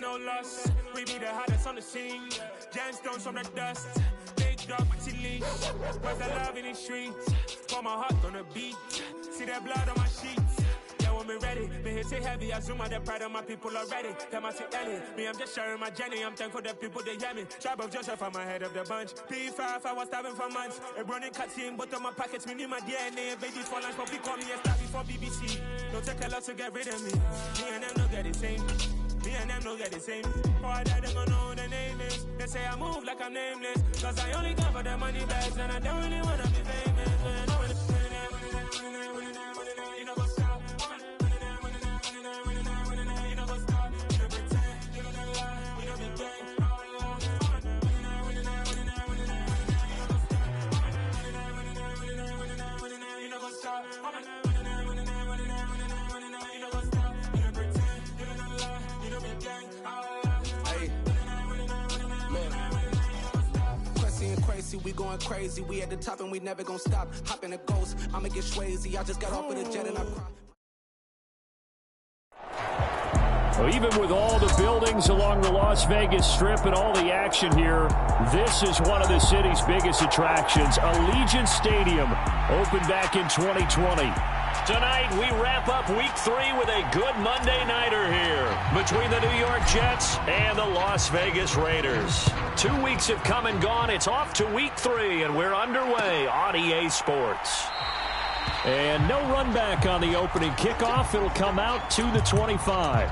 ain't no loss. We be the hottest on the scene. Gemstones from the dust. Big dog, leash. Where's the love in the streets? Pour my heart on the beat. See that blood on my sheets. Yeah, when we ready, me hit it heavy. I zoom out the pride of my people already. Tell my Ellie, me I'm just sharing my journey. I'm thankful that people they hear me. Tribe of Joseph, I'm ahead of the bunch. P5, I was starving for months. A running cutscene, but on my pockets, me need my DNA. Babies for lunch, but we call me a star before BBC. Don't take a lot to get rid of me. Me and them don't get the same. Me and them don't get the same. Boy, that them gonna know who the name is. They say I move like I'm nameless. Cause I only come for the money bags. And I don't really wanna be famous. You know what's up? You know what's up? You don't pretend. You don't lie. You don't be gay. You know what's up? We going crazy, we at the top and we never gonna stop. Hop in a ghost, I'ma get Swayze. I just got off of the jet and I cry. So even with all the buildings along the Las Vegas Strip and all the action here, this is one of the city's biggest attractions. Allegiant Stadium opened back in 2020. Tonight, we wrap up Week 3 with a good Monday nighter here between the New York Jets and the Las Vegas Raiders. 2 weeks have come and gone. It's off to Week 3, and we're underway on EA Sports. And no run back on the opening kickoff. It'll come out to the 25.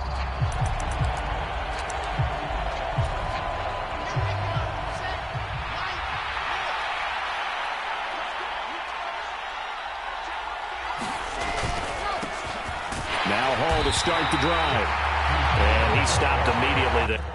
Now Hall to start the drive. And he stopped immediately there.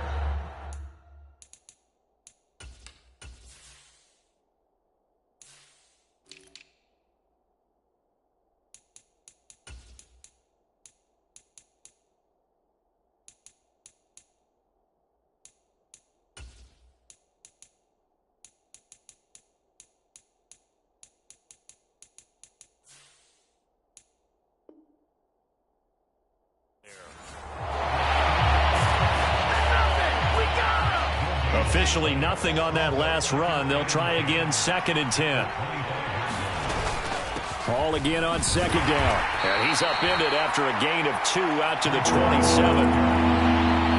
Officially nothing on that last run. They'll try again, 2nd and 10. Hall again on 2nd down. And he's upended after a gain of 2 out to the 27.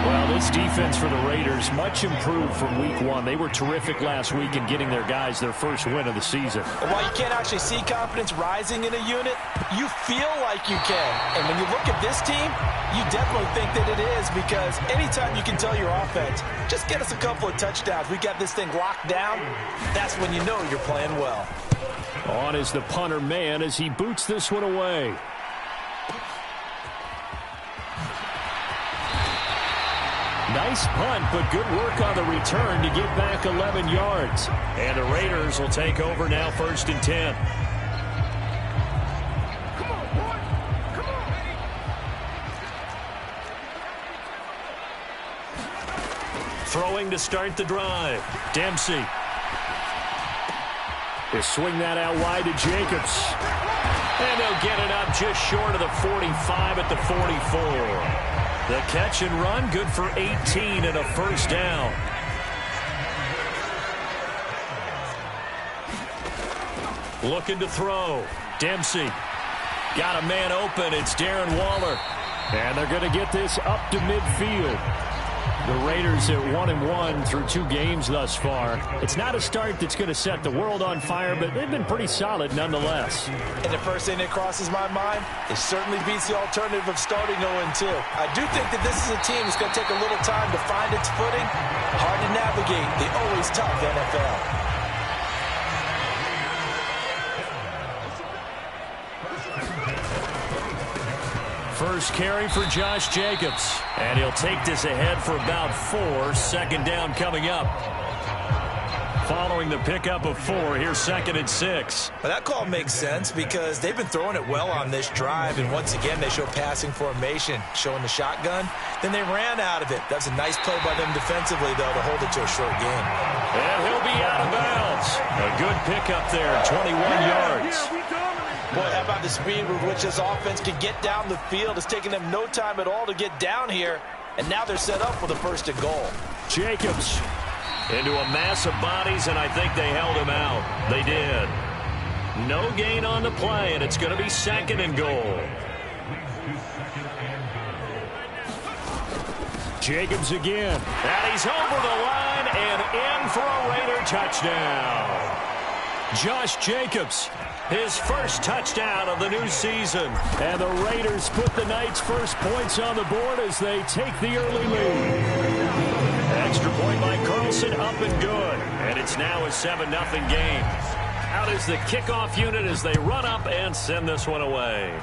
Well, this defense for the Raiders, much improved from Week 1. They were terrific last week in getting their guys their first win of the season. And while you can't actually see confidence rising in a unit, you feel like you can. And when you look at this team, you definitely think that it is, because anytime you can tell your offense, just get us a couple of touchdowns, we got this thing locked down, that's when you know you're playing well. On is the punter man as he boots this one away. Nice punt, but good work on the return to get back 11 yards. And the Raiders will take over now, 1st and 10. Come on, boy. Come on. Throwing to start the drive. Dempsey. They swing that out wide to Jacobs. And they'll get it up just short of the 45 at the 44. The catch and run, good for 18 and a 1st down. Looking to throw. Dempsey. Got a man open. It's Darren Waller. And they're going to get this up to midfield. The Raiders at 1-1 through 2 games thus far. It's not a start that's going to set the world on fire, but they've been pretty solid nonetheless. And the first thing that crosses my mind, it certainly beats the alternative of starting 0-2. I do think that this is a team that's going to take a little time to find its footing. Hard to navigate the always tough NFL. First carry for Josh Jacobs. And he'll take this ahead for about 4. 2nd down coming up. Following the pickup of 4, here's 2nd and 6. Well, that call makes sense because they've been throwing it well on this drive. And once again, they show passing formation, showing the shotgun. Then they ran out of it. That's a nice play by them defensively, though, to hold it to a short game. And he'll be out of bounds. A good pickup there, 21 yards. Boy, how about the speed with which this offense can get down the field? It's taking them no time at all to get down here. and now they're set up with a first and goal. Jacobs into a mass of bodies, and I think they held him out. They did. No gain on the play, and it's going to be second and goal. Jacobs again. And he's over the line and in for a Raider touchdown. Josh Jacobs, his first touchdown of the new season. And the Raiders put the Knights' first points on the board as they take the early lead. Extra point by Carlson, up and good. And it's now a 7-0 game. Out is the kickoff unit as they run up and send this one away.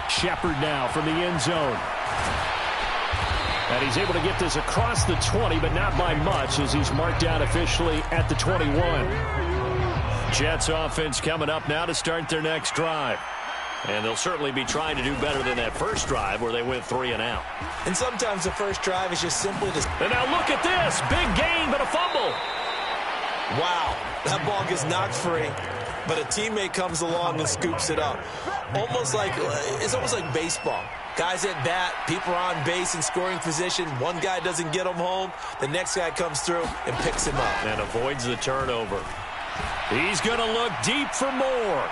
Shepard now from the end zone. And he's able to get this across the 20, but not by much as he's marked down officially at the 21. Jets offense coming up now to start their next drive. And they'll certainly be trying to do better than that first drive where they went 3 and out. And sometimes the first drive is just simply to... And now look at this. Big gain, but a fumble. Wow, that ball gets knocked free, but a teammate comes along and scoops it up. It's almost like baseball. Guys at bat, people are on base in scoring position. One guy doesn't get him home. The next guy comes through and picks him up. And avoids the turnover. He's going to look deep for more.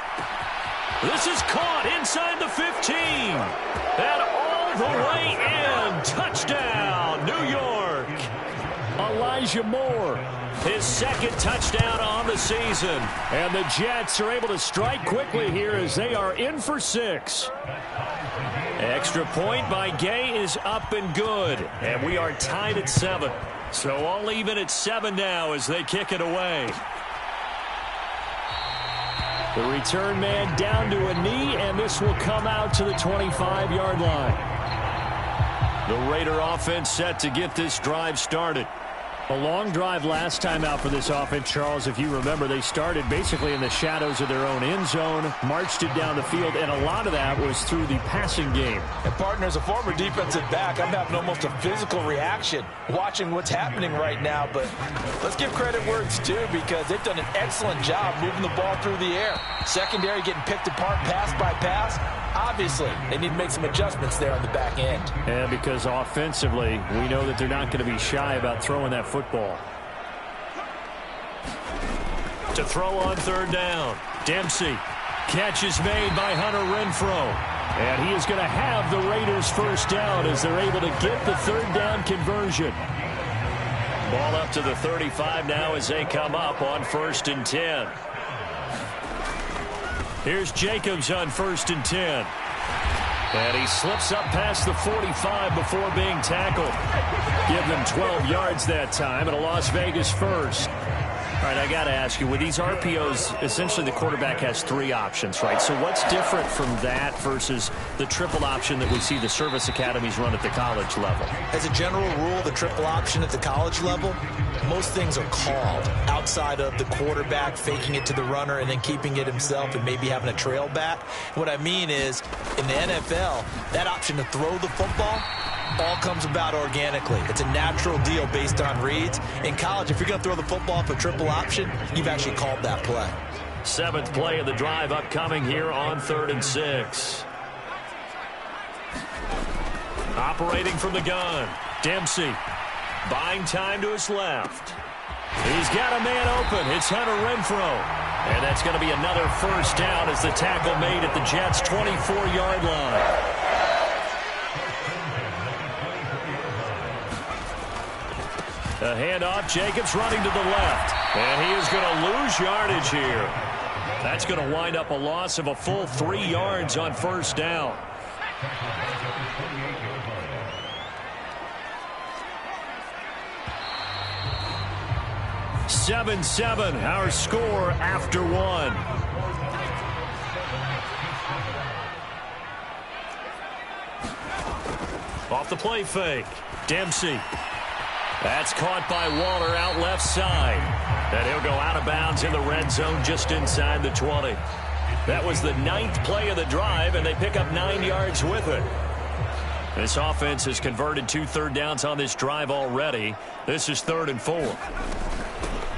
This is caught inside the 15. And all the way in. Touchdown, New York. Elijah Moore. His second touchdown on the season. And the Jets are able to strike quickly here as they are in for 6. Extra point by Gay is up and good. And we are tied at 7. So all even at 7 now as they kick it away. The return man down to a knee, and this will come out to the 25-yard line. The Raider offense set to get this drive started. A long drive last time out for this offense, Charles. If you remember, they started basically in the shadows of their own end zone, marched it down the field, and a lot of that was through the passing game. And, partner, as a former defensive back, I'm having almost a physical reaction watching what's happening right now. But let's give credit where it's due because they've done an excellent job moving the ball through the air. Secondary getting picked apart pass by pass. Obviously, they need to make some adjustments there on the back end. And because offensively, we know that they're not going to be shy about throwing that football. To throw on third down, Dempsey. Catch is made by Hunter Renfrow. And he is going to have the Raiders first down as they're able to get the third down conversion. Ball up to the 35 now as they come up on 1st and 10. Here's Jacobs on 1st and 10. And he slips up past the 45 before being tackled. Give them 12 yards that time and a Las Vegas first. All right, I got to ask you, with these RPOs, essentially the quarterback has 3 options, right? So what's different from that versus the triple option that we see the service academies run at the college level? As a general rule, the triple option at the college level, most things are called outside of the quarterback faking it to the runner and then keeping it himself and maybe having a trail back. What I mean is, in the NFL, that option to throw the football all comes about organically. It's a natural deal based on reads. In college, if you're going to throw the football for triple option, you've actually called that play. 7th play of the drive upcoming here on 3rd and 6. Operating from the gun, Dempsey. Buying time to his left. He's got a man open. It's Hunter Renfrow. And that's going to be another first down as the tackle made at the Jets' 24-yard line. A handoff, Jacobs running to the left. And he is going to lose yardage here. That's going to wind up a loss of a full 3 yards on first down. (7-7) our score after 1. Off the play fake. Dempsey. That's caught by Waller out left side. And he'll go out of bounds in the red zone just inside the 20. That was the 9th play of the drive, and they pick up 9 yards with it. This offense has converted 2 third downs on this drive already. This is 3rd and 4.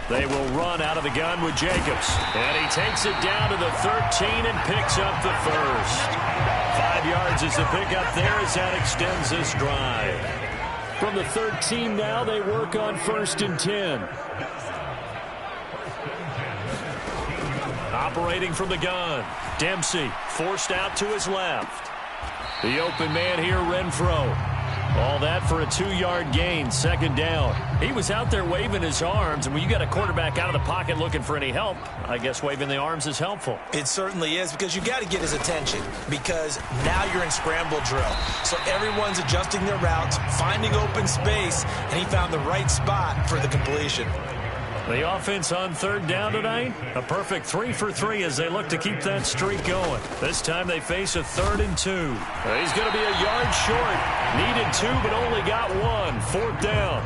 They will run out of the gun with Jacobs. And he takes it down to the 13 and picks up the first. 5 yards is the pickup there as that extends this drive. From the 13 now, they work on 1st and 10. Operating from the gun. Dempsey forced out to his left. The open man here, Renfro. All that for a 2-yard gain, 2nd down. He was out there waving his arms, and when you got a quarterback out of the pocket looking for any help, I guess waving the arms is helpful. It certainly is, because you got to get his attention, because now you're in scramble drill. So everyone's adjusting their routes, finding open space, and he found the right spot for the completion. The offense on 3rd down tonight, a perfect 3 for 3 as they look to keep that streak going. This time they face a 3rd and 2. He's going to be a yard short. Needed 2, but only got 1. 4th down.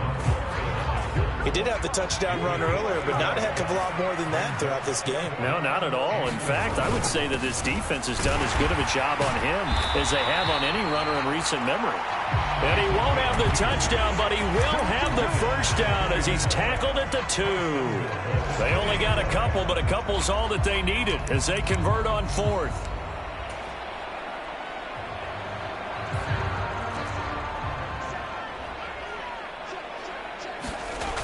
He did have the touchdown run earlier, but not a heck of a lot more than that throughout this game. No, not at all. In fact, I would say that this defense has done as good of a job on him as they have on any runner in recent memory. And he won't have the touchdown, but he will have the 1st down as he's tackled at the 2. They only got a couple, but a couple's all that they needed as they convert on 4th.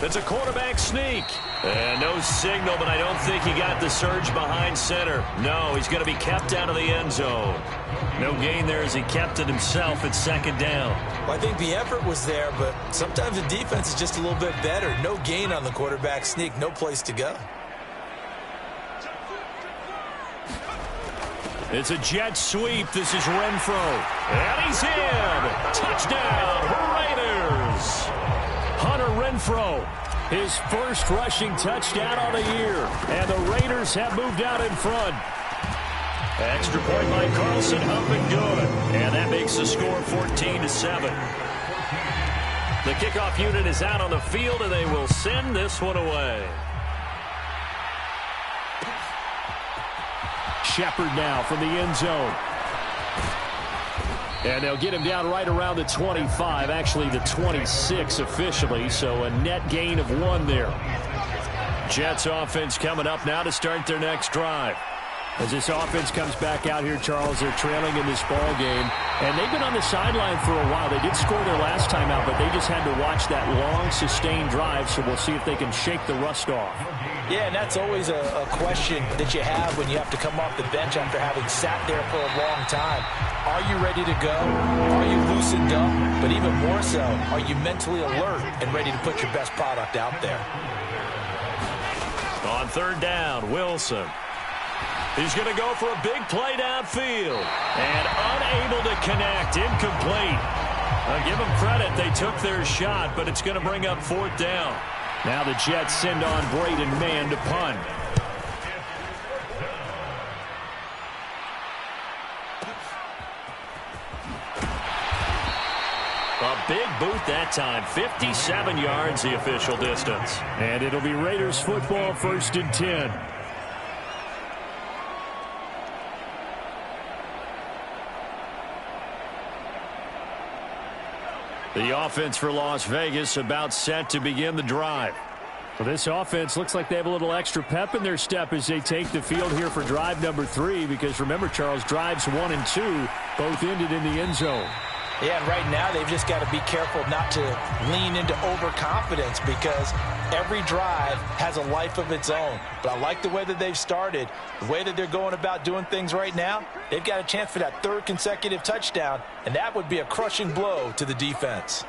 It's a quarterback sneak. And no signal, but I don't think he got the surge behind center. No, he's going to be kept out of the end zone. No gain there as he kept it himself at 2nd down. Well, I think the effort was there, but sometimes the defense is just a little bit better. No gain on the quarterback sneak, no place to go. It's a jet sweep. This is Renfro. And he's in. Touchdown, Raiders. Hunter Renfro, his first rushing touchdown on the year. And the Raiders have moved out in front. Extra point by Carlson, up and good. And that makes the score 14-7. The kickoff unit is out on the field, and they will send this one away. Shepard now from the end zone. And they'll get him down right around the 25, actually the 26 officially, so a net gain of 1 there. Jets offense coming up now to start their next drive. As this offense comes back out here, Charles, they're trailing in this ball game, and they've been on the sideline for a while. They did score their last time out, but they just had to watch that long, sustained drive, so we'll see if they can shake the rust off. Yeah, and that's always a question that you have when you have to come off the bench after having sat there for a long time. Are you ready to go? Are you loosened up? But even more so, are you mentally alert and ready to put your best product out there? On 3rd down, Wilson. He's going to go for a big play downfield. And unable to connect, incomplete. I'll give them credit, they took their shot, but it's going to bring up 4th down. Now the Jets send on Braden Mann to punt. A big boot that time. 57 yards the official distance. And it'll be Raiders football, 1st and 10. The offense for Las Vegas about set to begin the drive. Well, this offense looks like they have a little extra pep in their step as they take the field here for drive number 3, because remember, Charles, drives 1 and 2 both ended in the end zone. Yeah, and right now they've just got to be careful not to lean into overconfidence, because every drive has a life of its own. But I like the way that they've started, the way that they're going about doing things right now. They've got a chance for that 3rd consecutive touchdown, and that would be a crushing blow to the defense.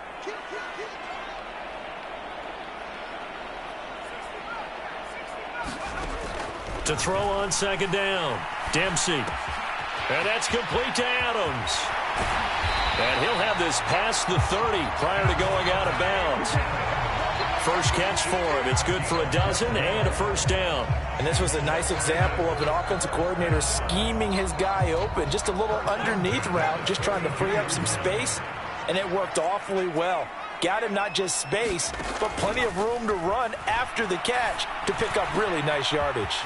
To throw on 2nd down, Dempsey. And that's complete to Adams. And he'll have this past the 30 prior to going out of bounds. First catch for him. It's good for a dozen and a 1st down. And this was a nice example of an offensive coordinator scheming his guy open. Just a little underneath route, just trying to free up some space. And it worked awfully well. Got him not just space, but plenty of room to run after the catch to pick up really nice yardage.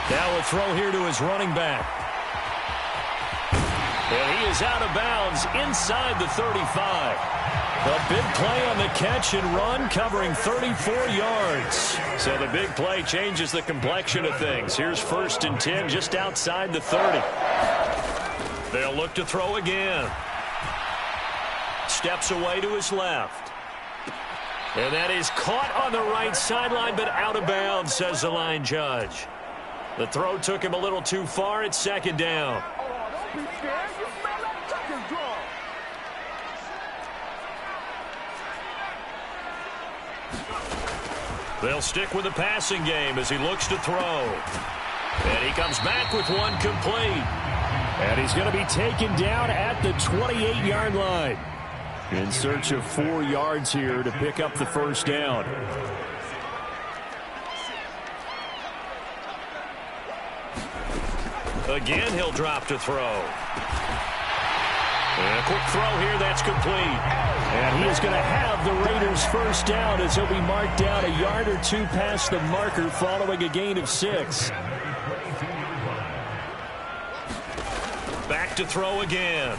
Now a throw here to his running back. And he is out of bounds inside the 35. A big play on the catch and run, covering 34 yards. So the big play changes the complexion of things. Here's 1st and 10 just outside the 30. They'll look to throw again. Steps away to his left. And that is caught on the right sideline, but out of bounds, says the line judge. The throw took him a little too far. It's second down. They'll stick with the passing game as he looks to throw. And he comes back with one complete. And he's going to be taken down at the 28-yard line. In search of 4 yards here to pick up the first down. Again, he'll drop to throw. And a quick throw here, that's complete. And he is going to have the Raiders first down as he'll be marked down a yard or two past the marker following a gain of 6. Back to throw again.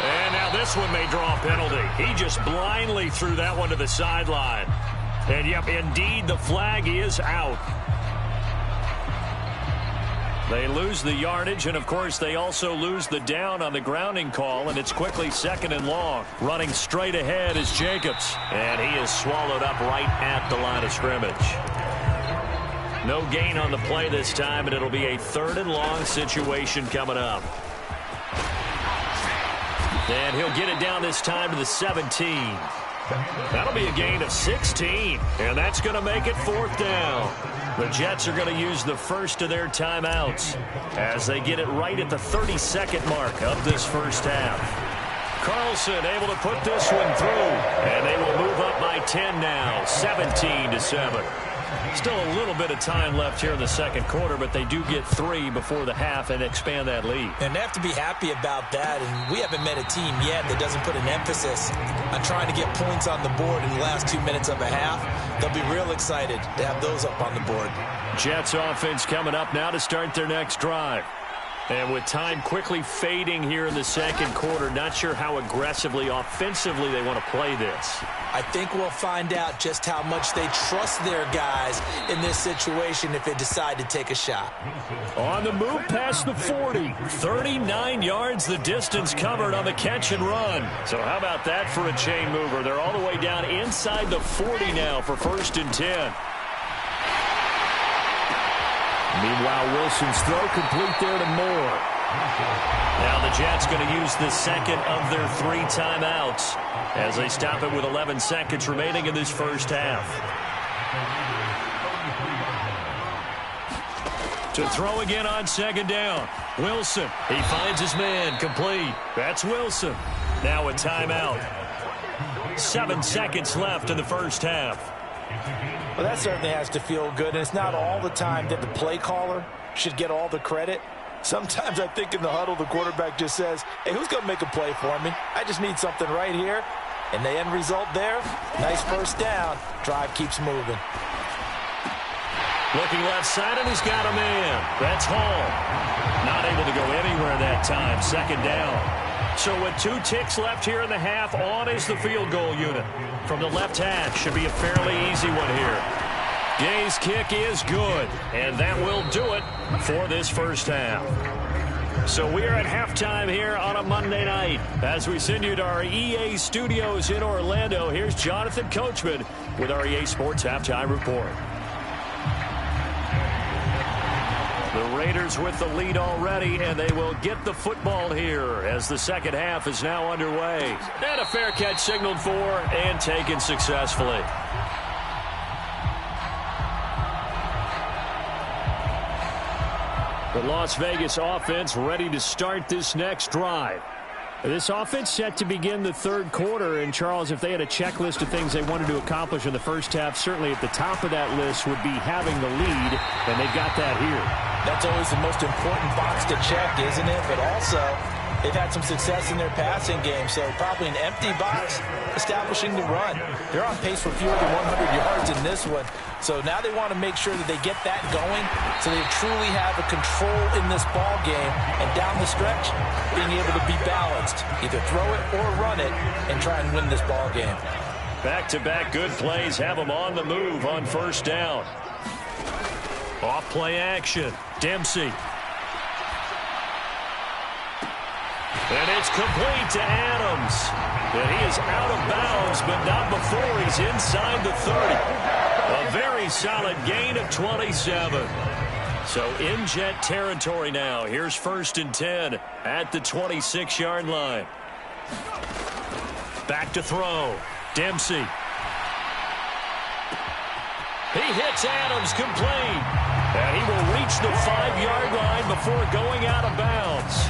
And now this one may draw a penalty. He just blindly threw that one to the sideline. And yep, indeed, the flag is out. They lose the yardage, and of course they also lose the down on the grounding call, and it's quickly 2nd and long. Running straight ahead is Jacobs, and he is swallowed up right at the line of scrimmage. No gain on the play this time, and it'll be a 3rd and long situation coming up. And he'll get it down this time to the 17. That'll be a gain of 16, and that's going to make it 4th down. The Jets are going to use the first of their timeouts as they get it right at the 32nd mark of this first half. Carlson able to put this one through, and they will move up by 10 now, 17-7. Still a little bit of time left here in the second quarter, but they do get 3 before the half and expand that lead. And they have to be happy about that, and we haven't met a team yet that doesn't put an emphasis on trying to get points on the board in the last 2 minutes of a half. They'll be real excited to have those up on the board. Jets offense coming up now to start their next drive. And with time quickly fading here in the second quarter, not sure how aggressively, offensively they want to play this. I think we'll find out just how much they trust their guys in this situation if they decide to take a shot. On the move past the 40. 39 yards the distance covered on the catch and run. So how about that for a chain mover? They're all the way down inside the 40 now for 1st and 10. Meanwhile, Wilson's throw complete there to Moore. Now the Jets going to use the second of their 3 timeouts as they stop it with 11 seconds remaining in this first half. To throw again on 2nd down. Wilson, he finds his man, complete. That's Wilson. Now a timeout. 7 seconds left in the first half. Well, that certainly has to feel good, and it's not all the time that the play caller should get all the credit. Sometimes I think in the huddle, the quarterback just says, hey, who's going to make a play for me? I just need something right here. And the end result there, nice first down. Drive keeps moving. Looking left side, and he's got a man. That's Hall. Not able to go anywhere that time. 2nd down. So with 2 ticks left here in the half, on is the field goal unit. From the left hash, should be a fairly easy one here. Gay's kick is good, and that will do it for this first half. So we are at halftime here on a Monday night. As we send you to our EA studios in Orlando, here's Jonathan Coachman with our EA Sports Halftime Report. The Raiders with the lead already, and they will get the football here as the second half is now underway. And a fair catch signaled for and taken successfully. The Las Vegas offense ready to start this next drive. This offense set to begin the 3rd quarter, and Charles, if they had a checklist of things they wanted to accomplish in the first half, certainly at the top of that list would be having the lead, and they've got that here. That's always the most important box to check, isn't it? But also, they've had some success in their passing game, so probably an empty box establishing the run. They're on pace for fewer than 100 yards in this one, so now they want to make sure that they get that going so they truly have a control in this ball game, and down the stretch, being able to be balanced, either throw it or run it, and try and win this ball game. Back-to-back good plays have them on the move on 1st down. Off play action. Dempsey. And it's complete to Adams. And he is out of bounds, but not before he's inside the 30. A very solid gain of 27. So in Jet territory now. Here's 1st and 10 at the 26-yard line. Back to throw. Dempsey. He hits Adams complete. And he will reach the 5-yard line before going out of bounds.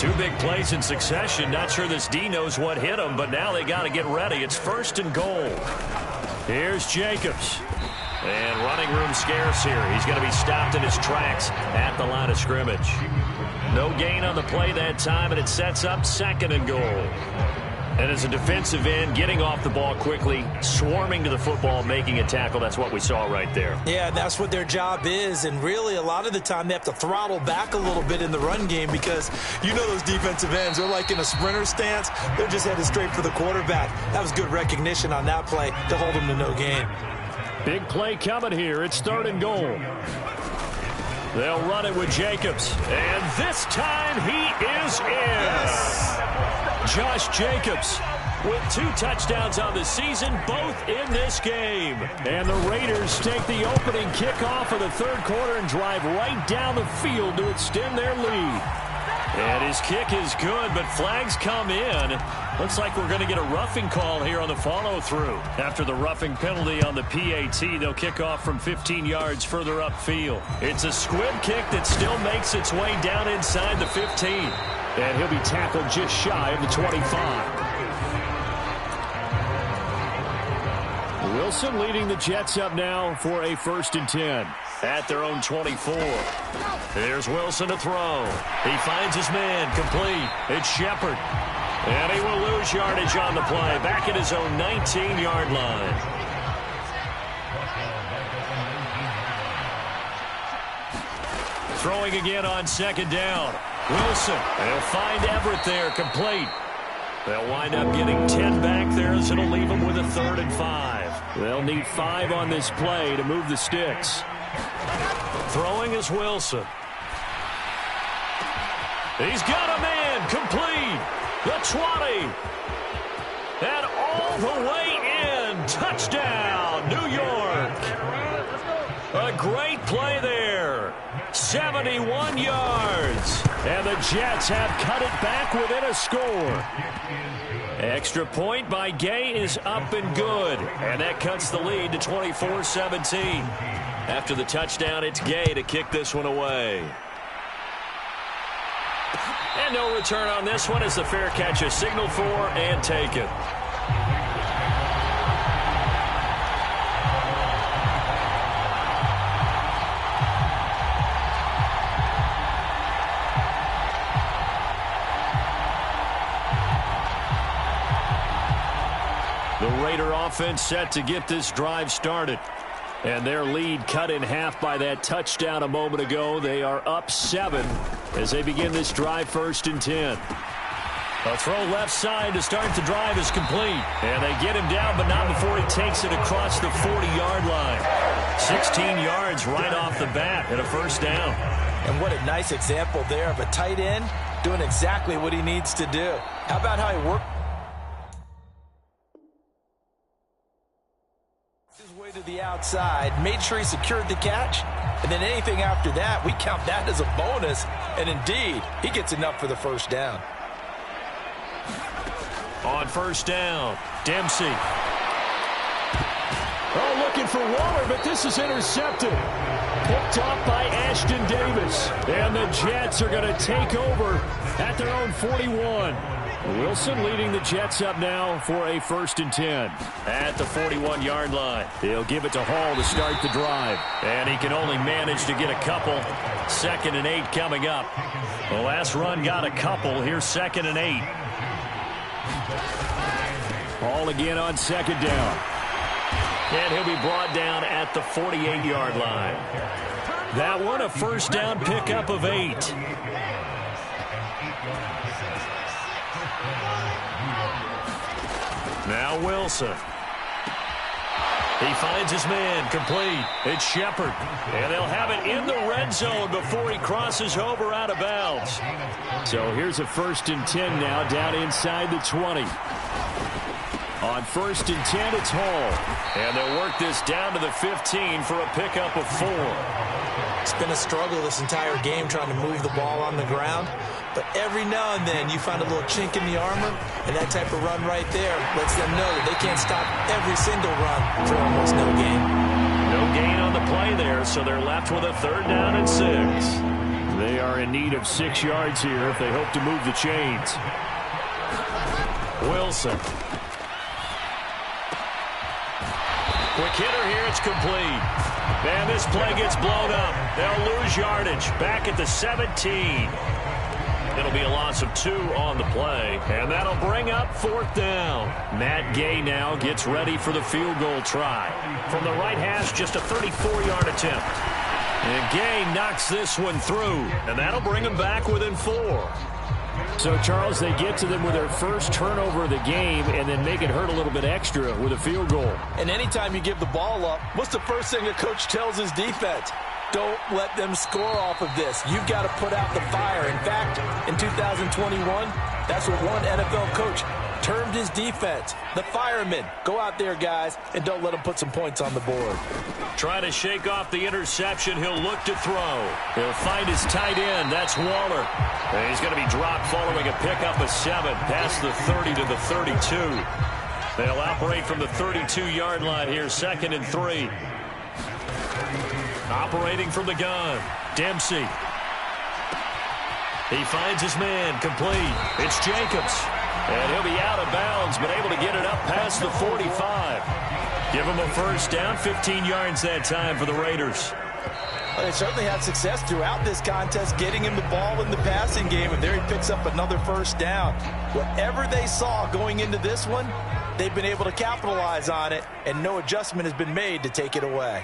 2 big plays in succession. Not sure this D knows what hit him, but now they got to get ready. It's 1st and goal. Here's Jacobs. And running room scarce here. He's going to be stopped in his tracks at the line of scrimmage. No gain on the play that time, and it sets up 2nd and goal. And as a defensive end, getting off the ball quickly, swarming to the football, making a tackle, that's what we saw right there. Yeah, that's what their job is, and really a lot of the time they have to throttle back a little bit in the run game because you know those defensive ends, they're like in a sprinter stance. They're just headed straight for the quarterback. That was good recognition on that play to hold them to no gain. Big play coming here. It's 3rd and goal. They'll run it with Jacobs. And this time he is in. Yes. Josh Jacobs with 2 touchdowns on the season, both in this game. And the Raiders take the opening kickoff of the 3rd quarter and drive right down the field to extend their lead. And his kick is good, but flags come in. Looks like we're going to get a roughing call here on the follow-through. After the roughing penalty on the PAT, they'll kick off from 15 yards further upfield. It's a squib kick that still makes its way down inside the 15. And he'll be tackled just shy of the 25. Wilson leading the Jets up now for a 1st and 10 at their own 24. There's Wilson to throw. He finds his man complete. It's Shepard. And he will lose yardage on the play. Back at his own 19-yard line. Throwing again on 2nd down. Wilson. They'll find Everett there complete. They'll wind up getting 10 back there as it'll leave them with a 3rd and 5. They'll need 5 on this play to move the sticks. Throwing is Wilson. He's got a man complete. The 20. And all the way in. Touchdown, New York. A great play there. 71 yards. And the Jets have cut it back within a score. Extra point by Gay is up and good. And that cuts the lead to 24-17. After the touchdown, it's Gay to kick this one away. And no return on this one as the fair catch is signaled for and taken. The Raider offense set to get this drive started. And their lead cut in half by that touchdown a moment ago. They are up 7 as they begin this drive 1st and 10. A throw left side to start the drive is complete. And they get him down, but not before he takes it across the 40-yard line. 16 yards right off the bat and a 1st down. And what a nice example there of a tight end doing exactly what he needs to do. How about how he worked his way to the outside, made sure he secured the catch, and then anything after that, we count that as a bonus. And indeed, he gets enough for the 1st down. On 1st down, Dempsey. Oh, looking for Waller, but this is intercepted. Picked off by Ashton Davis. And the Jets are going to take over at their own 41. Wilson leading the Jets up now for a 1st and 10 at the 41-yard line. He'll give it to Hall to start the drive. And he can only manage to get a couple. 2nd and 8 coming up. The last run got a couple. Here's 2nd and 8. Hall again on 2nd down. And he'll be brought down at the 48-yard line. That one a 1st down pickup of 8. Now Wilson. He finds his man, complete. It's Shepard. And they'll have it in the red zone before he crosses over out of bounds. So here's a 1st and 10 now, down inside the 20. On 1st and 10, it's Hall. And they'll work this down to the 15 for a pickup of 4. It's been a struggle this entire game trying to move the ball on the ground. But every now and then you find a little chink in the armor, and that type of run right there lets them know that they can't stop every single run for almost no gain. No gain on the play there, so they're left with a 3rd down and 6. They are in need of 6 yards here if they hope to move the chains. Wilson. Quick hitter here, it's complete. And this play gets blown up. They'll lose yardage back at the 17. It'll be a loss of 2 on the play, and that'll bring up 4th down. Matt Gay now gets ready for the field goal try. From the right hash, just a 34-yard attempt. And Gay knocks this one through. And that'll bring them back within 4. So, Charles, they get to them with their first turnover of the game and then make it hurt a little bit extra with a field goal. And anytime you give the ball up, what's the first thing a coach tells his defense? Don't let them score off of this. You've got to put out the fire. In fact, in 2021, that's what one NFL coach termed his defense. The firemen. Go out there, guys, and don't let them put some points on the board. Trying to shake off the interception. He'll look to throw. He'll find his tight end. That's Waller. And he's going to be dropped following a pickup of 7 past the 30 to the 32. They'll operate from the 32-yard line here, 2nd and 3. Operating from the gun, Dempsey. He finds his man, complete. It's Jacobs. And he'll be out of bounds, but able to get it up past the 45. Give him a 1st down, 15 yards that time for the Raiders. Well, they certainly had success throughout this contest, getting him the ball in the passing game, and there he picks up another 1st down. Whatever they saw going into this one, they've been able to capitalize on it, and no adjustment has been made to take it away.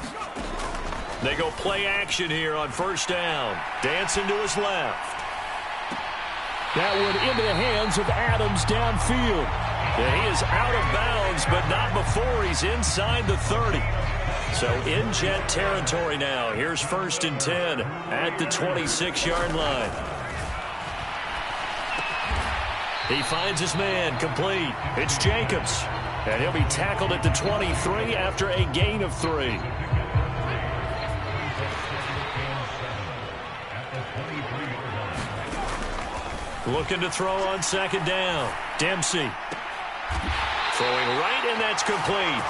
They go play action here on 1st down. Dancing to his left. That one into the hands of Adams downfield. Yeah, he is out of bounds, but not before he's inside the 30. So in Jet territory now. Here's 1st and 10 at the 26-yard line. He finds his man, complete. It's Jacobs. And he'll be tackled at the 23 after a gain of 3. Looking to throw on 2nd down. Dempsey. Throwing right, and that's complete.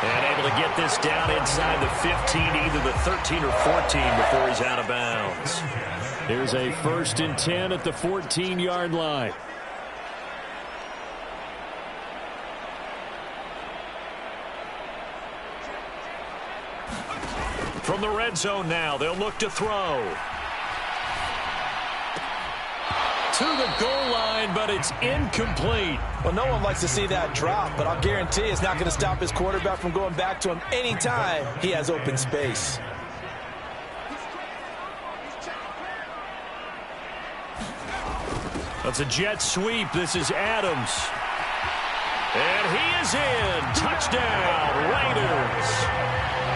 And able to get this down inside the 15, either the 13 or 14 before he's out of bounds. Here's a 1st and 10 at the 14-yard line. From the red zone now, they'll look to throw. To the goal line, but it's incomplete. Well, no one likes to see that drop, but I'll guarantee it's not going to stop his quarterback from going back to him anytime he has open space. That's a jet sweep. This is Adams. And he is in. Touchdown, Raiders.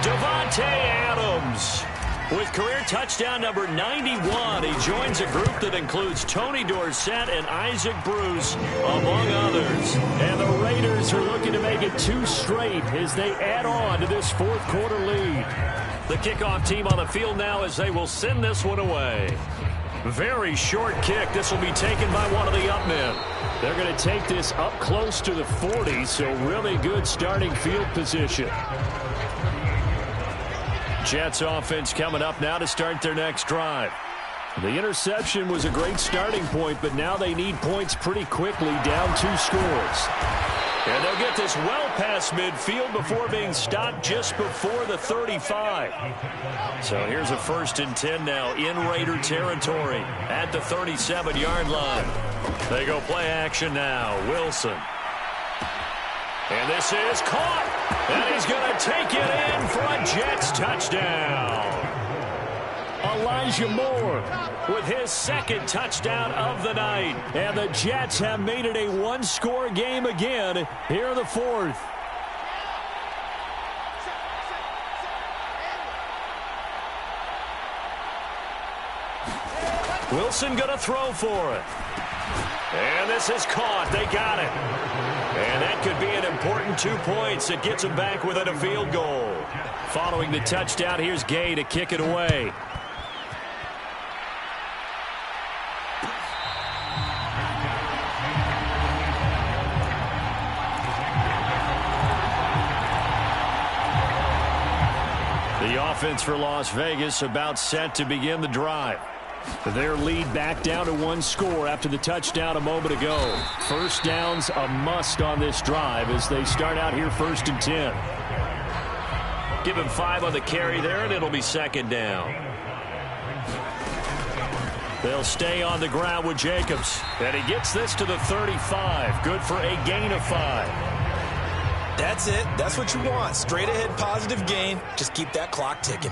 Davante Adams with career touchdown number 91. He joins a group that includes Tony Dorsett and Isaac Bruce, among others. And the Raiders are looking to make it 2 straight as they add on to this 4th quarter lead. The kickoff team on the field now as they will send this one away. Very short kick. This will be taken by one of the up men. They're going to take this up close to the 40, so really good starting field position. Jets offense coming up now to start their next drive. The interception was a great starting point, but now they need points pretty quickly, down 2 scores. And they'll get this well past midfield before being stopped just before the 35. So here's a 1st and 10 now in Raider territory at the 37-yard line. They go play action now. Wilson. And this is caught. And he's going to take it in for a Jets touchdown. Elijah Moore with his 2nd touchdown of the night. And the Jets have made it a 1-score game again here in the 4th. Wilson going to throw for it. And this is caught. They got it. And that could be an important 2 points. It gets them back within a field goal. Following the touchdown, here's Gay to kick it away. The offense for Las Vegas about set to begin the drive. Their lead back down to 1 score after the touchdown a moment ago. First down's a must on this drive as they start out here 1st and 10. Give him 5 on the carry there, and it'll be 2nd down. They'll stay on the ground with Jacobs. And he gets this to the 35. Good for a gain of 5. That's it. That's what you want. Straight ahead positive gain. Just keep that clock ticking.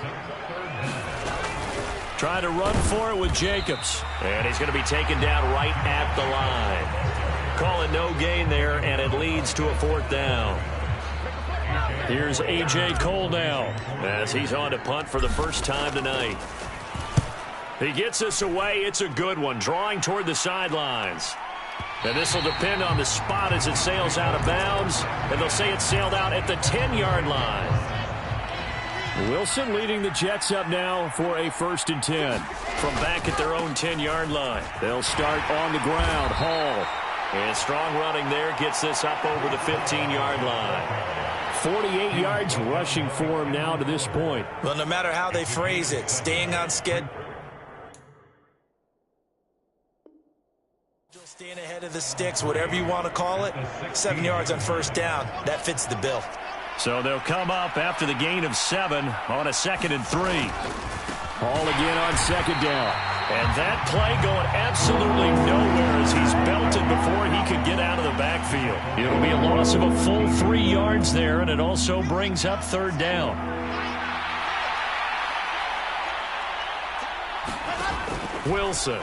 Trying to run for it with Jacobs. And he's going to be taken down right at the line. Call it no gain there, and it leads to a 4th down. Here's A.J. Cole now as he's on to punt for the first time tonight. He gets this away. It's a good one, drawing toward the sidelines. And this will depend on the spot as it sails out of bounds. And they'll say it sailed out at the 10-yard line. Wilson leading the Jets up now for a 1st and 10 from back at their own 10-yard line. They'll start on the ground. Hall. And strong running there gets this up over the 15-yard line. 48 yards rushing for him now to this point. Well, no matter how they phrase it, staying on schedule. Staying ahead of the sticks, whatever you want to call it. 7 yards on 1st down. That fits the bill. So they'll come up after the gain of 7 on a 2nd and 3. Hall again on 2nd down. And that play going absolutely nowhere as he's belted before he could get out of the backfield. It'll be a loss of a full 3 yards there, and it also brings up 3rd down. Wilson.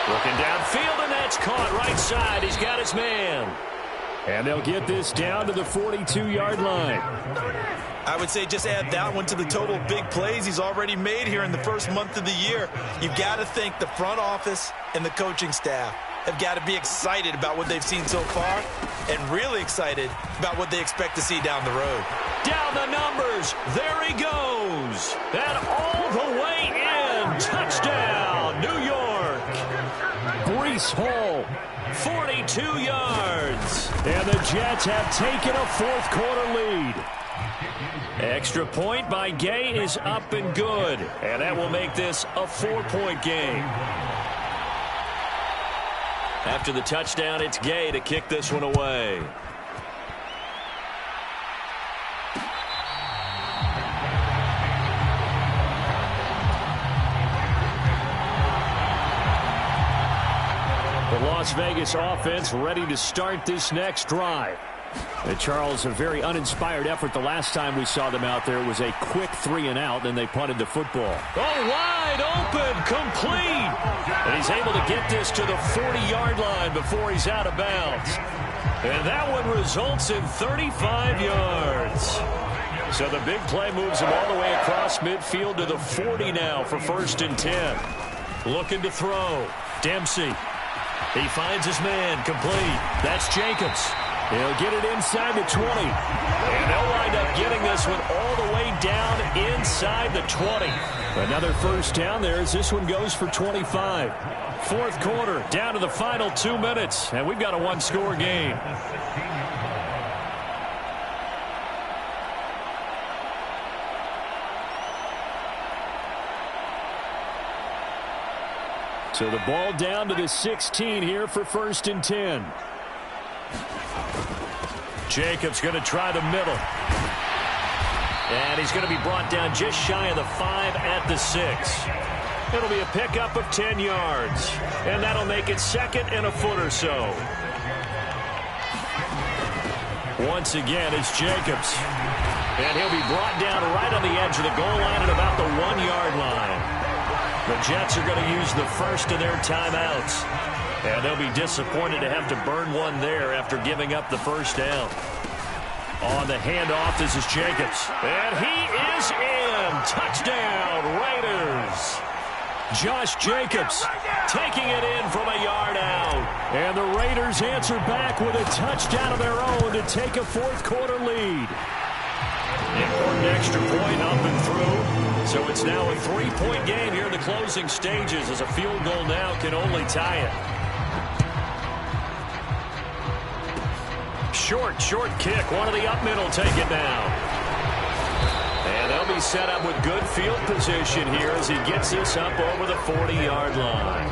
Looking downfield, and that's caught right side. He's got his man. And they'll get this down to the 42-yard line. I would say just add that one to the total big plays he's already made here in the first month of the year. You've got to think the front office and the coaching staff have got to be excited about what they've seen so far and really excited about what they expect to see down the road. Down the numbers. There he goes. And all the way in. Touchdown, New York. Breece Hall. 42 yards. And the Jets have taken a 4th quarter lead. Extra point by Gay is up and good. And that will make this a 4-point game. After the touchdown, it's Gay to kick this one away. The Las Vegas offense ready to start this next drive. And Charles, a very uninspired effort the last time we saw them out there. It was a quick 3-and-out, then they punted the football. Oh, wide open, complete. And he's able to get this to the 40-yard line before he's out of bounds. And that one results in 35 yards. So the big play moves him all the way across midfield to the 40 now for 1st and 10. Looking to throw. Dempsey. He finds his man, complete. That's Jacobs. He'll get it inside the 20. And they'll wind up getting this one all the way down inside the 20. Another 1st down there as this one goes for 25. 4th quarter, down to the final 2 minutes. And we've got a 1-score game. So the ball down to the 16 here for 1st and 10. Jacobs going to try the middle. And he's going to be brought down just shy of the 5 at the 6. It'll be a pickup of 10 yards. And that'll make it 2nd and a foot or so. Once again, it's Jacobs. And he'll be brought down right on the edge of the goal line at about the 1-yard line. The Jets are going to use the first of their timeouts. And they'll be disappointed to have to burn one there after giving up the 1st down. On the handoff, this is Jacobs. And he is in. touchdown, Raiders. Josh Jacobs taking it in from a yard out. And the Raiders answer back with a touchdown of their own to take a fourth-quarter lead. Important extra point up and through. So it's now a 3-point game here in the closing stages as a field goal now can only tie it. Short kick. One of the up middle take it now. And they'll be set up with good field position here as he gets this up over the 40-yard line.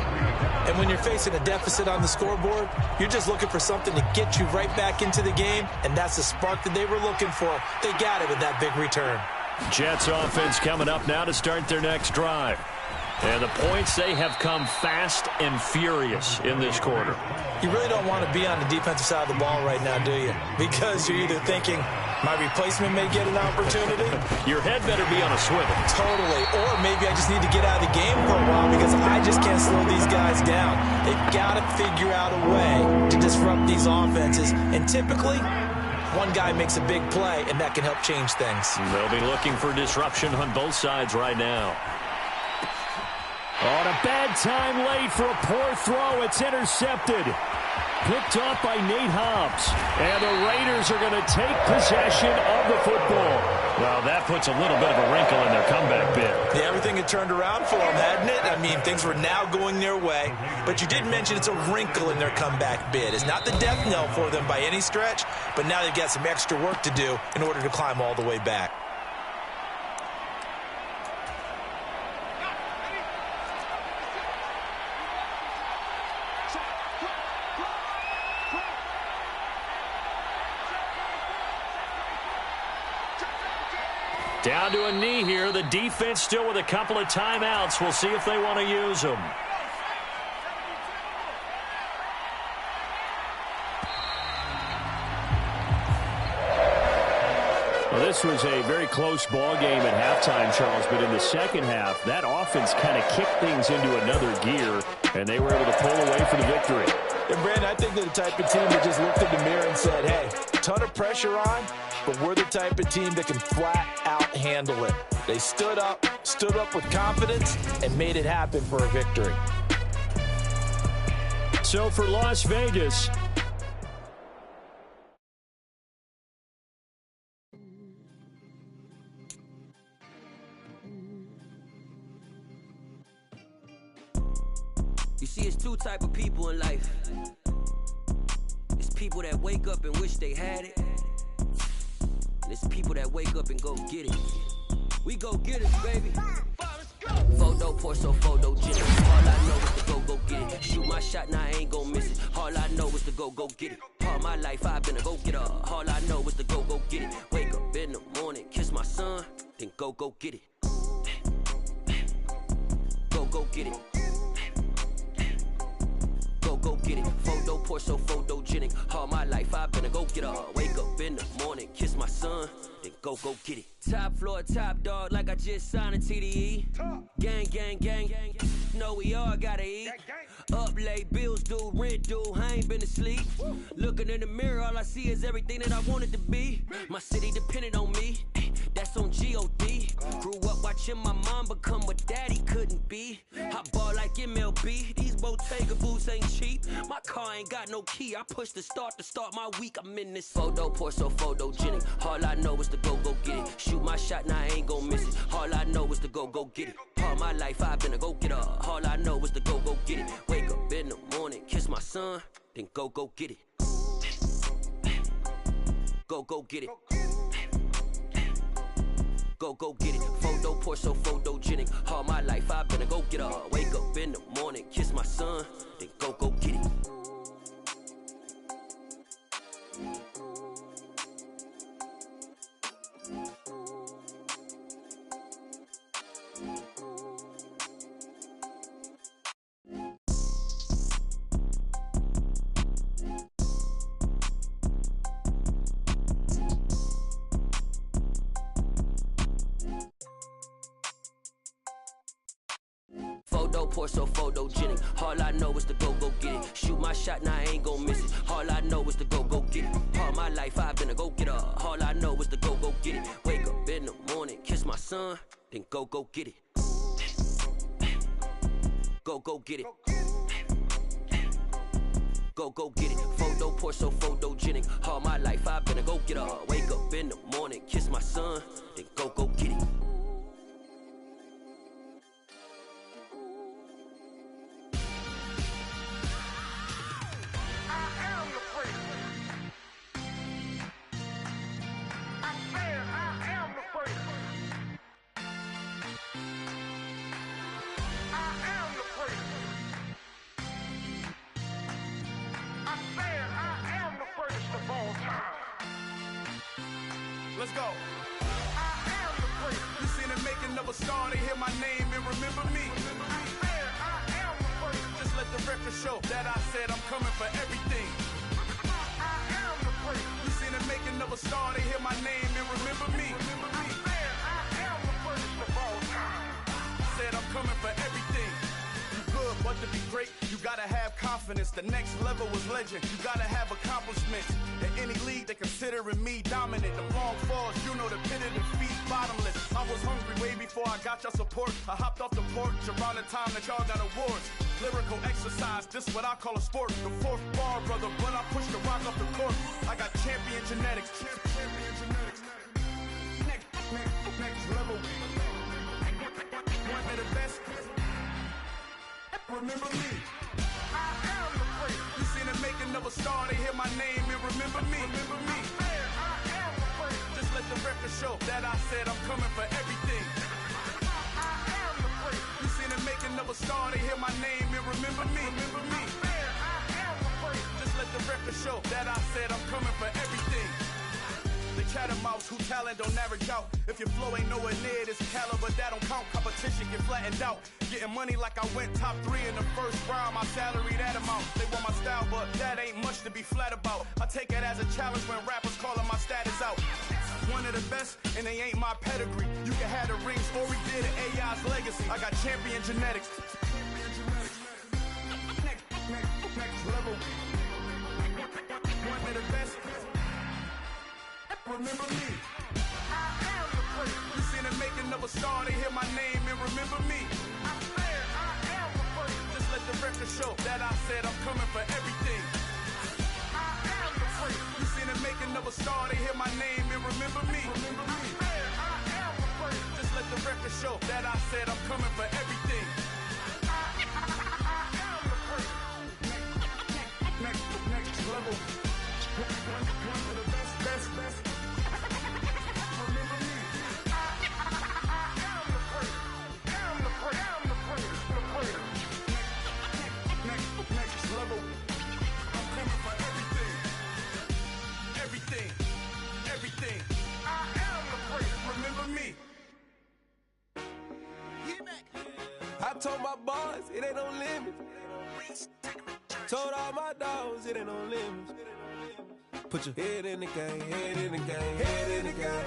And when you're facing a deficit on the scoreboard, you're just looking for something to get you right back into the game, and that's the spark that they were looking for. They got it with that big return. Jets offense coming up now to start their next drive. And the points, they have come fast and furious in this quarter. You really don't want to be on the defensive side of the ball right now, do you? Because you're either thinking, my replacement may get an opportunity. Your head better be on a swivel. Totally. Or maybe I just need to get out of the game for a while because I just can't slow these guys down. They've got to figure out a way to disrupt these offenses. And typically, one guy makes a big play, and that can help change things. They'll be looking for disruption on both sides right now. On a bad time late for a poor throw. It's intercepted. Picked off by Nate Hobbs. And the Raiders are going to take possession of the football. Well, that puts a little bit of a wrinkle in their comeback bid. Yeah, everything had turned around for them, hadn't it? I mean, things were now going their way. But you did mention it's a wrinkle in their comeback bid. It's not the death knell for them by any stretch, but now they've got some extra work to do in order to climb all the way back. Down to a knee here. The defense still with a couple of timeouts. We'll see if they want to use them. Well, this was a very close ball game at halftime, Charles, but in the second half, that offense kind of kicked things into another gear, and they were able to pull away for the victory. And, Brandon, I think they're the type of team that just looked in the mirror and said, hey, ton of pressure on, but we're the type of team that can flat out handle it. They stood up with confidence, and made it happen for a victory. So for Las Vegas, you see, it's two type of people in life. It's people that wake up and wish they had it. And it's people that wake up and go get it. We go get it, baby. Photo pour so photogenic. All I know is to go get it. Shoot my shot, now I ain't gon' miss it. All I know is to go get it. All my life I've been a go-getter. All I know is to go get it. Wake up in the morning, kiss my son, then go get it. Go get it. Go get it. Photo pour so photogenic. All my life I've been a go-getter. Wake up in the morning, kiss my son, then go get it. Top floor, top dog, like I just signed a TDE. Gang. Know we all gotta eat. Up late, bills due, rent due, I ain't been asleep. Looking in the mirror, all I see is everything that I wanted to be. My city depended on me, that's on G.O.D. Grew up watching my mom become what daddy couldn't be. I ball like MLB, these Bottega boots ain't cheap. My car ain't got no key, I push the start to start my week. I'm in this photo pour so photogenic. All I know is to go get it. Shoot my shot, now I ain't gon' miss it. All I know is to go get it. All my life I've been a go-getter. All I know is to go get it. Wake up in the morning, kiss my son, then go get it. Go get it. Go get it. Photo pour so photogenic. All my life I've been a go-getter. Wake up in the morning, kiss my son, then go get it. Photo, pour so photogenic. All I know is to go get it. Shoot my shot, now I ain't gon' miss it. All I know is to go get it. All my life I've been a go-getter. All I know is to go get it. Wake up in the morning, kiss my son, then go get it. Go get it. Go get it. Photo, pour so photogenic. All my life I've been a go-getter. Wake up in the morning, kiss my son, then go get it. Let's go. I am the great. You seen the making of a star, they hear my name and remember me. I am the great. Just let the record show that I said I'm coming for everything. I am the great. You seen the making of a star, they hear my name and remember me. I am the greatest of all time. Said I'm coming for everything. You good, but to be great, you gotta have confidence. The next level was legend. You gotta have accomplishments. In any league, they considering me dominant. The long falls, you know the pit of defeat, bottomless. I was hungry way before I got your support. I hopped off the porch around the time that y'all got awards. Lyrical exercise, this what I call a sport. The fourth bar, brother, but I pushed the rock off the court. I got champion genetics. Champion genetics. Next level. One of the best. Remember me. I am the great. You seen the making of a star, they hear my name and remember me. Remember me. I am the great. Just let the record show that I said I'm coming for everything. I am the great. You seen the making of a star, they hear my name and remember me. Remember me. I am the great. Just let the record show that I said I'm coming for everything. The chattermouths who talent don't average out. If your flow ain't nowhere near this caliber, that don't count. Competition get flattened out. Getting money like I went top 3 in the first round. My salary that amount. They want my style, but that ain't much to be flat about. I take it as a challenge when rappers calling my status out. One of the best, and they ain't my pedigree. You can have the rings, or we did it. AI's legacy. I got champion genetics. Next level. One of the best. Remember me. I am the great. You seen the making of a star, they hear my name and remember me. I am the great. Just let the record show that I said I'm coming for everything. I am the great. You seen the making of a star, they hear my name and remember me. Remember me. I am the great. Just let the record show that I said I'm coming for everything. I am the great. Next level. One of the best. Everything. I am the greatest. Remember me. I told my boys it ain't no limits. Told all my dogs it ain't no limits. Put your head in the game, head in the game, head in the game.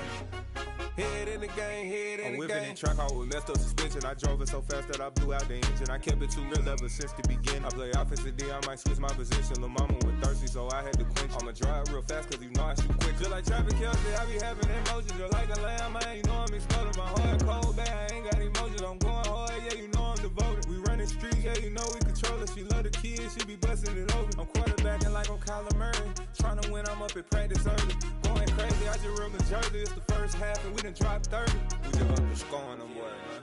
Head in the game, head in the game. I'm whipping and track out with messed up suspension. I drove it so fast that I blew out the engine. I kept it too real ever since the beginning. I play offensive D, I might switch my position. Lil' mama was thirsty, so I had to quench. I'ma drive real fast, cause you know I shoot quick. Just like traffic Kelsey, I be having emotions. Just like a lamb, man, you know I'm exploding. My heart cold, bad, I ain't got emotions. I'm going hard, yeah, you know I'm devoted. We running streets, yeah, you know we control it. She love the kids, she be busting it open. I'm quarterbacking like I'm Kyler Murray. Trying to win, I'm up at practice early. Going crazy, I just real the jersey. It's the first half, and we done dropped 30. We just up to scoring them, boy, man.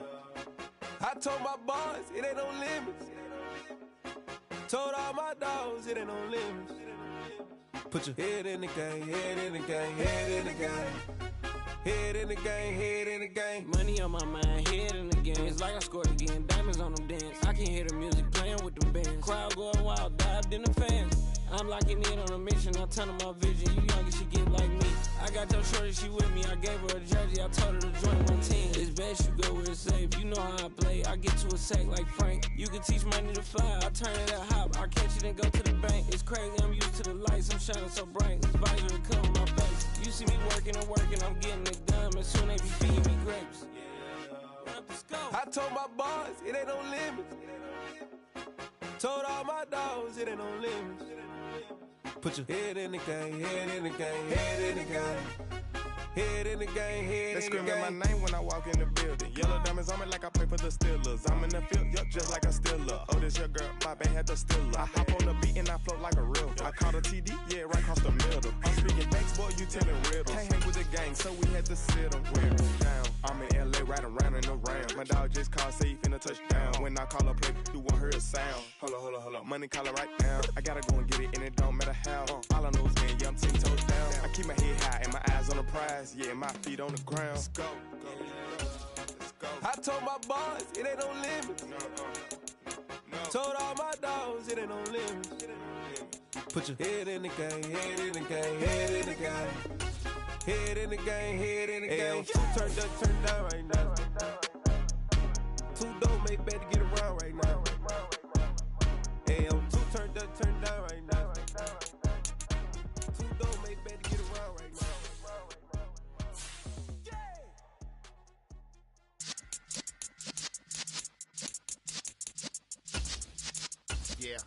I told my boys it ain't no limits. Told all my dogs it ain't no limits. Put your head in the game, head in the game, head in the game. Head in the game, head in the game. Money on my mind, head in the game. It's like I scored again, diamonds on them dance. I can hear the music playing with them bands. Crowd going wild, dived in the fans. I'm locking in on a mission, I turn on my vision. You young, she get like me. I got your shorty, she with me. I gave her a jersey, I told her to join my team. It's best you go where it's safe. You know how I play. I get to a sack like Frank. You can teach money to fly. I turn it up hop. I catch it and go to the bank. It's crazy, I'm used to the lights. I'm shining so bright. This visor to cover my face. You see me working and working, I'm getting it done. And soon they be feeding me grapes. I told my boys, it ain't no limits. Told all my dogs, it ain't no limits. Put your head in the game, head in the game, head in the game. Head in the game, head They in the game. screaming my name when I walk in the building. Yellow diamonds on me like I play for the Steelers. I'm in the field, yup, just like a Steeler. Oh, this your girl, my band had the Steeler. I hop on the beat and I float like a river. I caught a TD, yeah, right across the middle. I'm speaking facts, boy, you telling riddles. Can't hang with the gang, so we had to sit them wear down. I'm in LA, riding round and around. My dog just called, say he finna touch down. When I call a play, you won't hear a sound. Hold up, money calling right now. I gotta go and get it, and it don't matter how. All I know is man, yeah, I'm 10 toes down. I keep my head high and my eyes on the prize. Yeah, my feet on the ground. Let's go. Let's go. I told my boys, it ain't no limits. Told all my dogs, it ain't no limits. Put your head in the game, head in the game, head in the game. Head in the game, head in the game. Turn down right now. Two dope make better get around right now. Hey, I'm two turn down right now. Two dope make better get around right now. Yeah.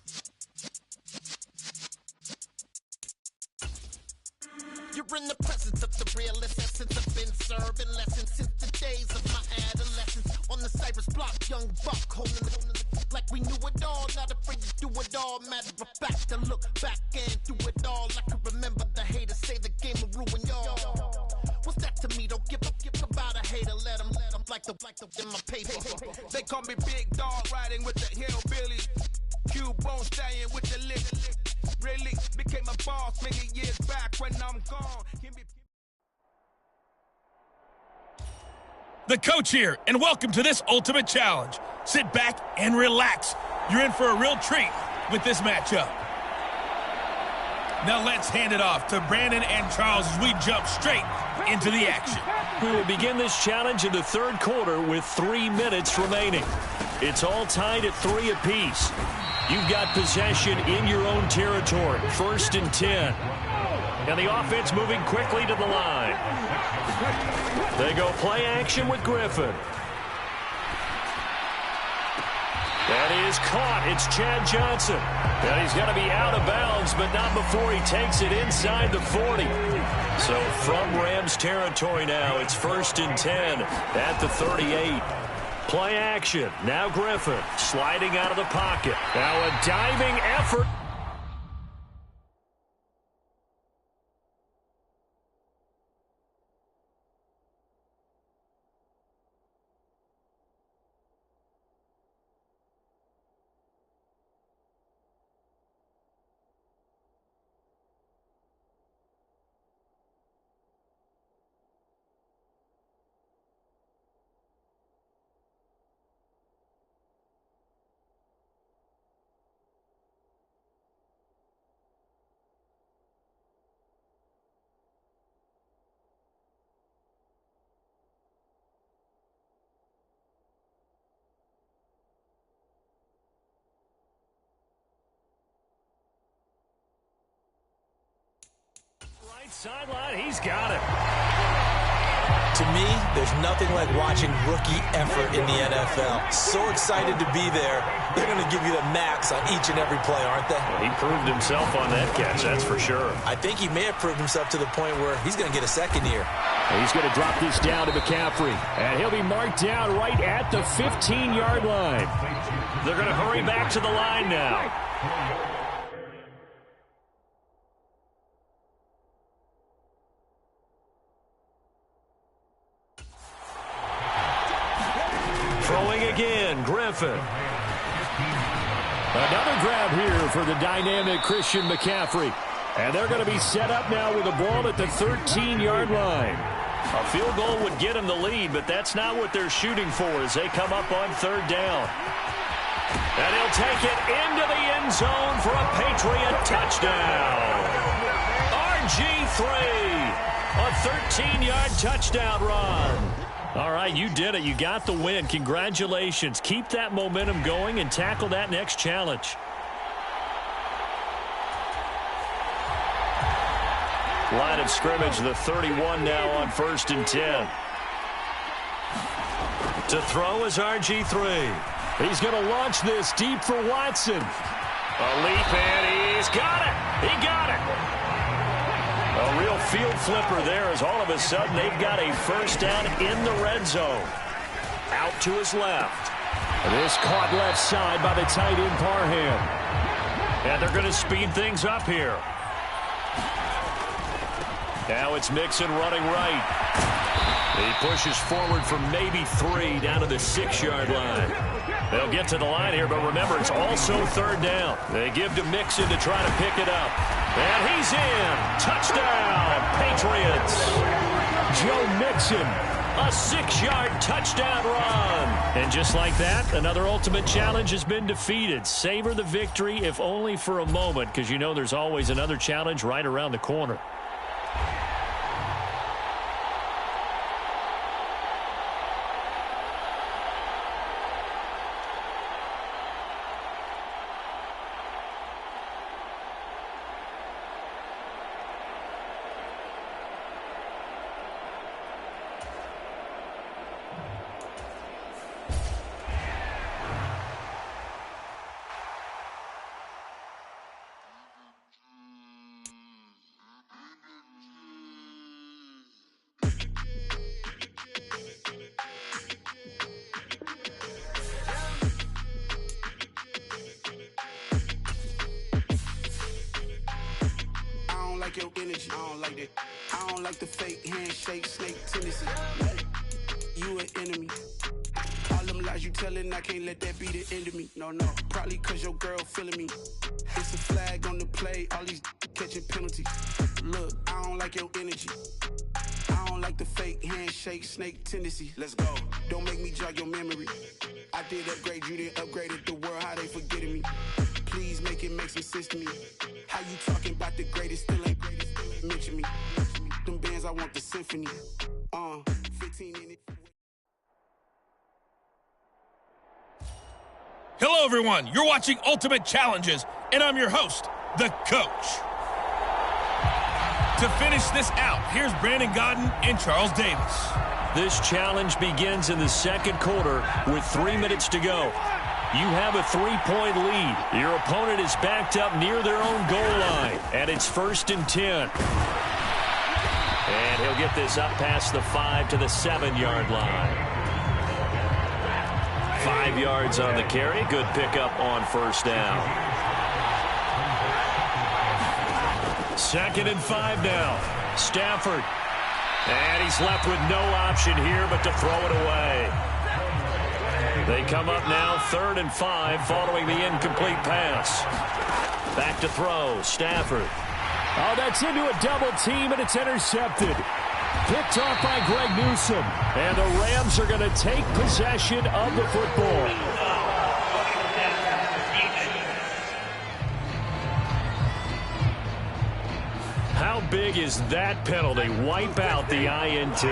You're in the presence of the realest essence. I've been serving lessons since the days of my adolescence. On the Cypress block, young buck holding it like we knew it all. Not afraid to do it all. Matter of fact, to look back and do it all. I can remember the haters say the game will ruin y'all. What's that to me? Don't give about a hater. Let them like the in my paper. They call me Big Dog, riding with the hillbilly. Cubone staying with the lick. Really became a boss many years back when I'm gone. The coach here, and welcome to this ultimate challenge. Sit back and relax. You're in for a real treat with this matchup. Now let's hand it off to Brandon and Charles as we jump straight into the action. We will begin this challenge in the third quarter with 3 minutes remaining. It's all tied at 3 apiece. You've got possession in your own territory. 1st and 10. And the offense moving quickly to the line. They go play action with Griffin. That is caught. It's Chad Johnson. And he's going to be out of bounds, but not before he takes it inside the 40. So from Rams territory now, it's 1st and 10 at the 38. Play action. Now Griffin sliding out of the pocket. Now a diving effort. Sideline, he's got it. To me, there's nothing like watching rookie effort in the NFL. So excited to be there. They're going to give you the max on each and every play, aren't they? Well, he proved himself on that catch, that's for sure. I think he may have proved himself to the point where he's going to get a second here. He's going to drop this down to McCaffrey. And he'll be marked down right at the 15-yard line. They're going to hurry back to the line now. Throwing again, Griffin. Another grab here for the dynamic Christian McCaffrey. And they're going to be set up now with the ball at the 13-yard line. A field goal would get him the lead, but that's not what they're shooting for as they come up on 3rd down. And he'll take it into the end zone for a Patriot touchdown. RG3, a 13-yard touchdown run. All right, you did it. You got the win. Congratulations. Keep that momentum going and tackle that next challenge. Line of scrimmage, the 31 now on 1st and 10. To throw is RG3. He's going to launch this deep for Watson. A leap, and he's got it. He got it. A real field flipper there as all of a sudden they've got a first down in the red zone. Out to his left. This caught left side by the tight end Parham. And they're going to speed things up here. Now it's Mixon running right. He pushes forward for maybe 3 down to the 6-yard line. They'll get to the line here, but remember, it's also third down. They give to Mixon to try to pick it up. And he's in. Touchdown, Patriots. Joe Mixon. A 6-yard touchdown run. And just like that, another ultimate challenge has been defeated. Savor the victory, if only for a moment, because you know there's always another challenge right around the corner. Your energy, I don't like that. I don't like the fake handshake, snake tendency. You an enemy. All them lies you telling, I can't let that be the end of me. No, probably cause your girl feeling me. It's a flag on the play, all these catching penalties. Look, I don't like your energy. I don't like the fake handshake, snake tendency. Let's go. Don't make me jog your memory. I did upgrade, you didn't upgrade it. The world, how they forgetting me. Please make it make some sense to me. How you talking about the greatest, still ain't greatest, still ain't mention me. Them bands, I want the symphony. 15 in it. Hello, everyone. You're watching Ultimate Challenges, and I'm your host, the Coach. To finish this out, here's Brandon Godden and Charles Davis. This challenge begins in the second quarter with 3 minutes to go. You have a 3-point lead. Your opponent is backed up near their own goal line, and it's 1st and 10. And he'll get this up past the 5 to the 7-yard line. 5 yards on the carry. Good pickup on first down. 2nd and 5 now. Stafford. And he's left with no option here but to throw it away. They come up now 3rd and 5 following the incomplete pass. Back to throw. Stafford. Oh, that's into a double team, and it's intercepted. Picked off by Greg Newsome. And the Rams are going to take possession of the football. How big is that penalty? Wipe out the INT.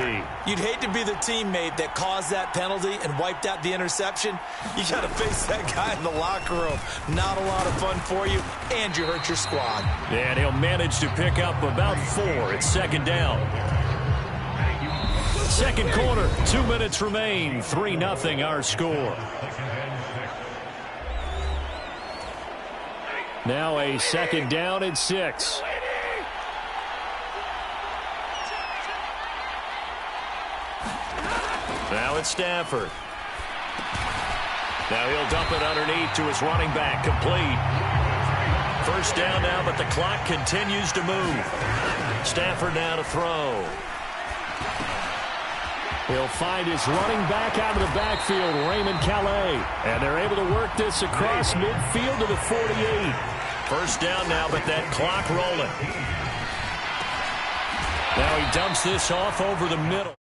You'd hate to be the teammate that caused that penalty and wiped out the interception. You got to face that guy in the locker room. Not a lot of fun for you, and you hurt your squad. And he'll manage to pick up about 4. It's 2nd down. Second quarter, 2 minutes remain. 3-0 our score. Now a 2nd down and 6. Now it's Stafford. Now he'll dump it underneath to his running back. Complete. First down now, but the clock continues to move. Stafford now to throw. He'll find his running back out of the backfield, Raymond Calais. And they're able to work this across midfield to the 48. First down now, but that clock rolling. Now he dumps this off over the middle.